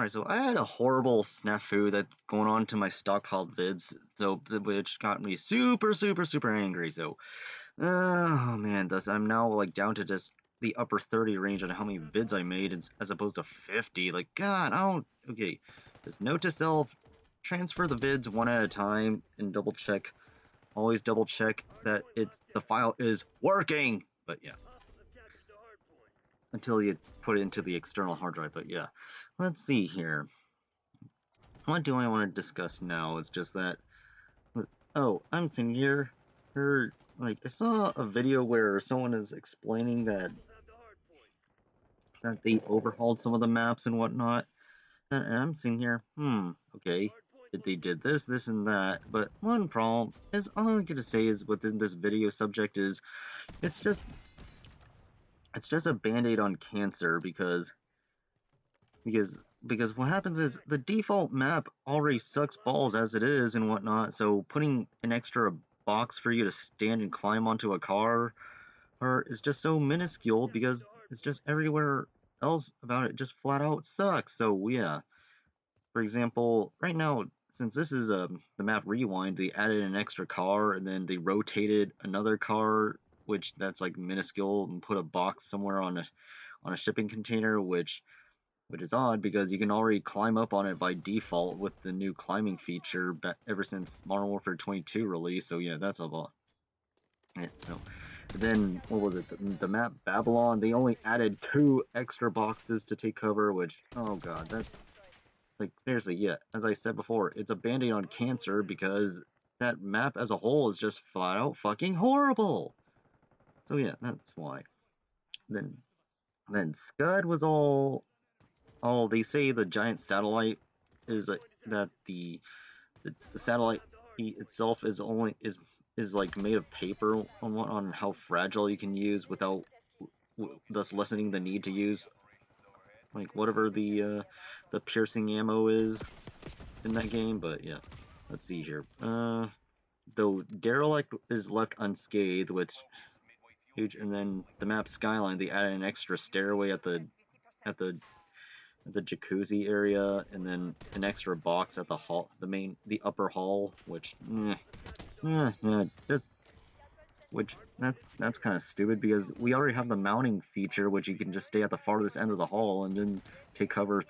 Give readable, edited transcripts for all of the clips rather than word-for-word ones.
Alright, so I had a horrible snafu that going on to my stockpiled vids, which got me super angry. So, oh man, thus I'm now like down to just the upper 30 range on how many vids I made as opposed to 50. Like, God, I don't. Okay, just note to self: transfer the vids one at a time and double check. Always double check that the file is working. But yeah, until you put it into the external hard drive. But yeah, let's see here. What do I want to discuss now? It's just that. Oh, I'm sitting here. Like, I saw a video where someone is explaining that they overhauled some of the maps and whatnot, and I'm sitting here. Okay, they did this, and that. But one problem is all I'm gonna say is within this video subject is it's just a band-aid on cancer because what happens is the default map already sucks balls as it is and whatnot, so putting an extra box for you to stand and climb onto a car is just so minuscule because it's just everywhere else about it just flat out sucks. So yeah, for example, right now, since this is the map Rewind, they added an extra car and then they rotated another car, which that's like minuscule, and put a box somewhere on a shipping container, which is odd because you can already climb up on it by default with the new climbing feature ever since Modern Warfare 22 release. So yeah, that's a lot. Yeah, so then what was it? The map Babylon, they only added 2 extra boxes to take cover, which, oh god, that's like, seriously, yeah, as I said before, it's a band-aid on cancer because that map as a whole is just flat out fucking horrible. So yeah, that's why. Then Scud was all they say the giant satellite is that the satellite itself is like made of paper on how fragile you can use without thus lessening the need to use like whatever the piercing ammo is in that game. But yeah, let's see here. Though Derelict is left unscathed, which huge, and then the map Skyline, they added an extra stairway at the jacuzzi area, and then an extra box at the hall, the upper hall, which that's kind of stupid because we already have the mounting feature, which you can just stay at the farthest end of the hall and then take cover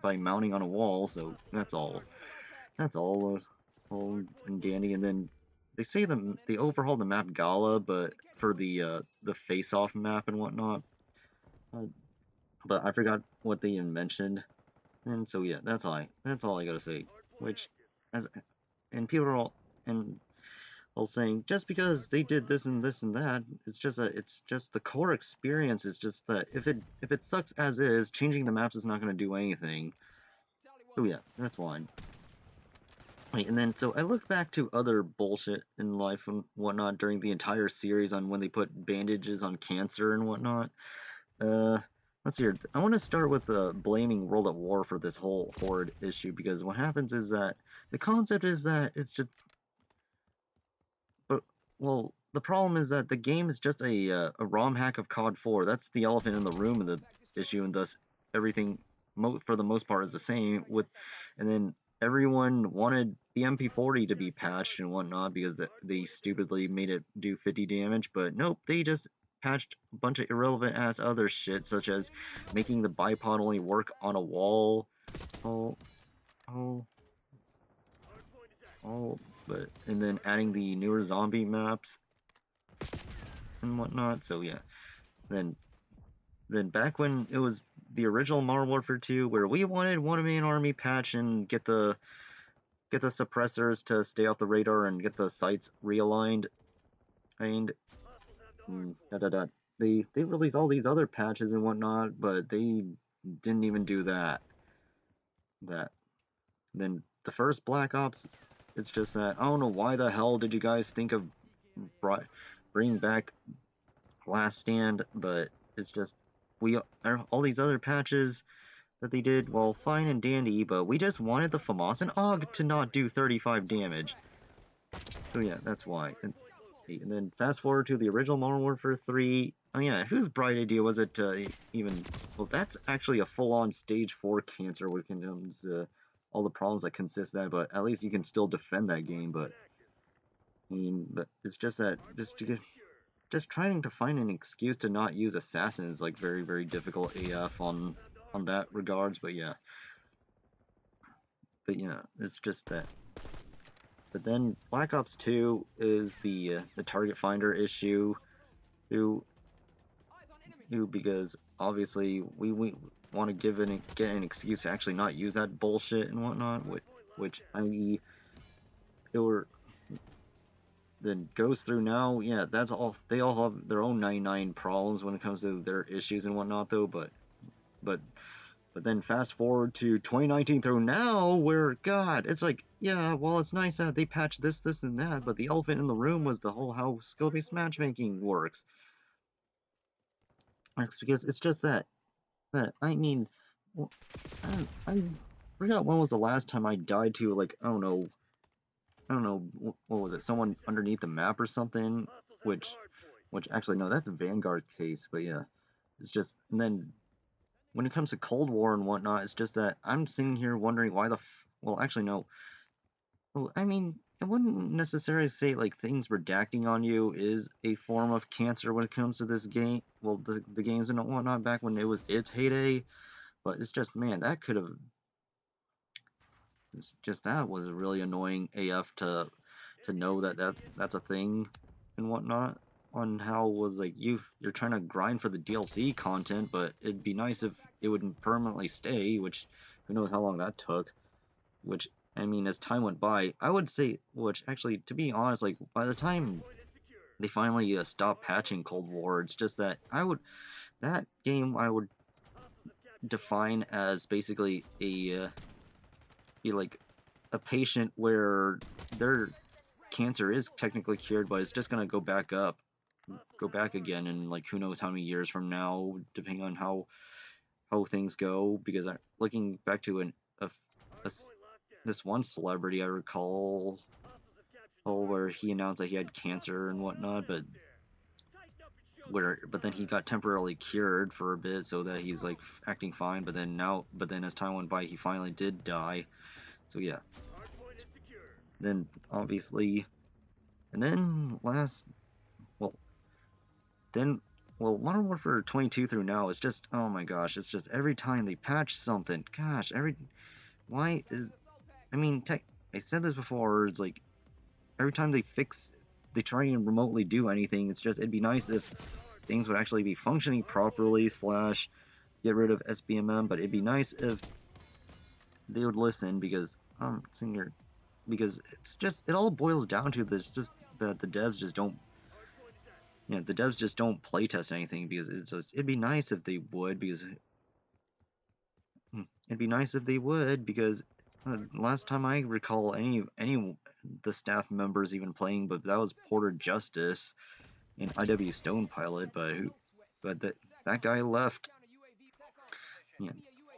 by mounting on a wall. So that's all and dandy. And then they say they overhauled the map Gala, but for the face-off map and whatnot. But I forgot what they even mentioned, and so yeah, that's all I gotta say. Which, and people are all saying just because they did this and that, it's just the core experience is just that if it sucks as is, changing the maps is not gonna do anything. So yeah, that's fine. Right, and then so I look back to other bullshit in life and whatnot during the entire series on when they put bandages on cancer and whatnot. Let's see here. I want to start with blaming World at War for this whole horrid issue, because what happens is that the concept is that it's just, well, the problem is that the game is just a ROM hack of COD 4. That's the elephant in the room in the issue, and thus everything for the most part is the same. And then everyone wanted the MP40 to be patched and whatnot because they stupidly made it do 50 damage, but nope, they just patched a bunch of irrelevant ass other shit, such as making the bipod only work on a wall. And then adding the newer zombie maps and whatnot. So yeah, then back when it was the original Modern Warfare 2, where we wanted one-man army patch and get the suppressors to stay off the radar and get the sights realigned, and they released all these other patches and whatnot, but they didn't even do that. Then the first Black Ops, it's just that I don't know why the hell did you guys think of bringing back Last Stand, but it's just all these other patches that they did, well, fine and dandy, but we just wanted the FAMAS and AUG to not do 35 damage. So yeah, that's why. And then fast forward to the original Modern Warfare 3, Oh yeah, whose bright idea was it to even... Well, that's actually a full-on stage 4 cancer when it comes to all the problems that consist of that, but at least you can still defend that game, but... I mean, but it's just that... Just trying to find an excuse to not use Assassin is, like, very, very difficult AF on that regards, but yeah. But yeah, it's just that... But then Black Ops 2 is the target finder issue, because obviously we want to get an excuse to actually not use that bullshit and whatnot, which i.e. it were then goes through now. Yeah, that's all. They all have their own 99 problems when it comes to their issues and whatnot, though. But then fast forward to 2019 through now, where God, it's like, yeah, well, it's nice that they patched this, and that, but the elephant in the room was the whole how skill-based matchmaking works. Because it's just that I mean, well, I forgot when was the last time I died to, like, I don't know, what was it, someone underneath the map or something, which actually, no, that's a Vanguard case, but yeah, it's just, and then, when it comes to Cold War and whatnot, it's just that I'm sitting here wondering why well, actually, no, well, I mean, I wouldn't necessarily say, like, things redacting on you is a form of cancer when it comes to this game, well, the games and whatnot back when it was its heyday, but it's just, man, that could have... It's just that was really annoying AF to know that's a thing and whatnot. On how it was like you're trying to grind for the DLC content, but it'd be nice if it would permanently stay, which who knows how long that took. Which, I mean, as time went by, I would say, which actually, to be honest, like by the time they finally stopped patching Cold War, it's just that that game I would define as basically like a patient where their cancer is technically cured, but it's just gonna go back again in like who knows how many years from now, depending on how things go. Because looking back to this one celebrity I recall, where he announced that he had cancer and whatnot, but then he got temporarily cured for a bit, so that he's like acting fine. But then as time went by, he finally did die. So yeah. Then obviously, and then Modern Warfare 22 through now is just, oh my gosh, it's just every time they patch something, gosh, I mean, I said this before, it's like, every time they try and remotely do anything, it'd be nice if things would actually be functioning properly, / get rid of SBMM, but it'd be nice if they would listen, because, because it all boils down to this, just that the devs just don't playtest anything, because it'd be nice if they would, because last time I recall any the staff members even playing, but that was Porter Justice and IW Stone Pilot, but that guy left.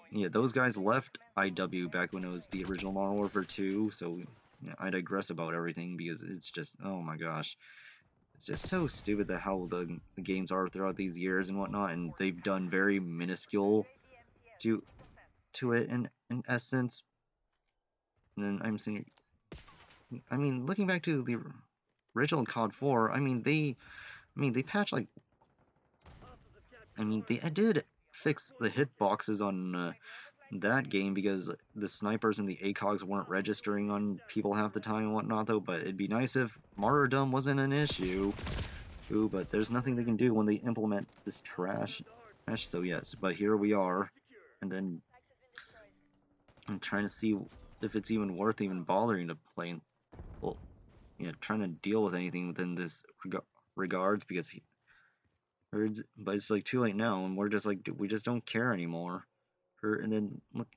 Yeah, those guys left IW back when it was the original Modern Warfare 2, so yeah, I digress about everything, because it's just, oh my gosh, it's just so stupid that how the games are throughout these years and whatnot, and they've done very minuscule to it in essence. And then looking back to the original COD 4, they patched, like, they did fix the hitboxes on that game, because the snipers and the ACOGs weren't registering on people half the time and whatnot, though. But it'd be nice if martyrdom wasn't an issue. Ooh, but there's nothing they can do when they implement this trash. So yes, but here we are, and then I'm trying to see if it's even worth even bothering to play. Well, yeah, trying to deal with anything within this regards, because but it's like too late now, and we're just like, we just don't care anymore. And then look,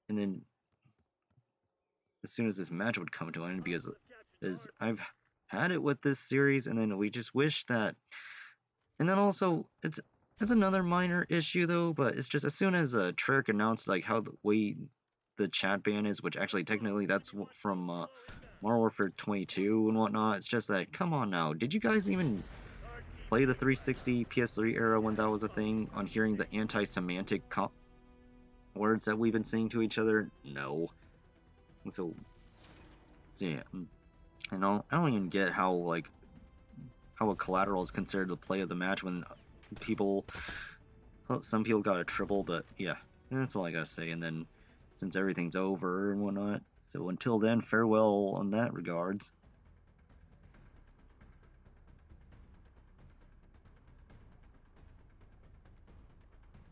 and then as soon as this match would come to an end, because I've had it with this series, and then we just wish that. And then also, it's another minor issue though, but it's just as soon as Treyarch announced like how the chat ban is, which actually technically that's from Modern Warfare 22 and whatnot. It's just that, come on now, did you guys even play the 360 PS3 era when that was a thing on hearing the anti-Semitic words that we've been saying to each other? No. So yeah, I don't even get how like how a collateral is considered the play of the match when people, well, some people got a triple, but yeah, that's all I gotta say. And then since everything's over and whatnot, so until then, farewell on that regards.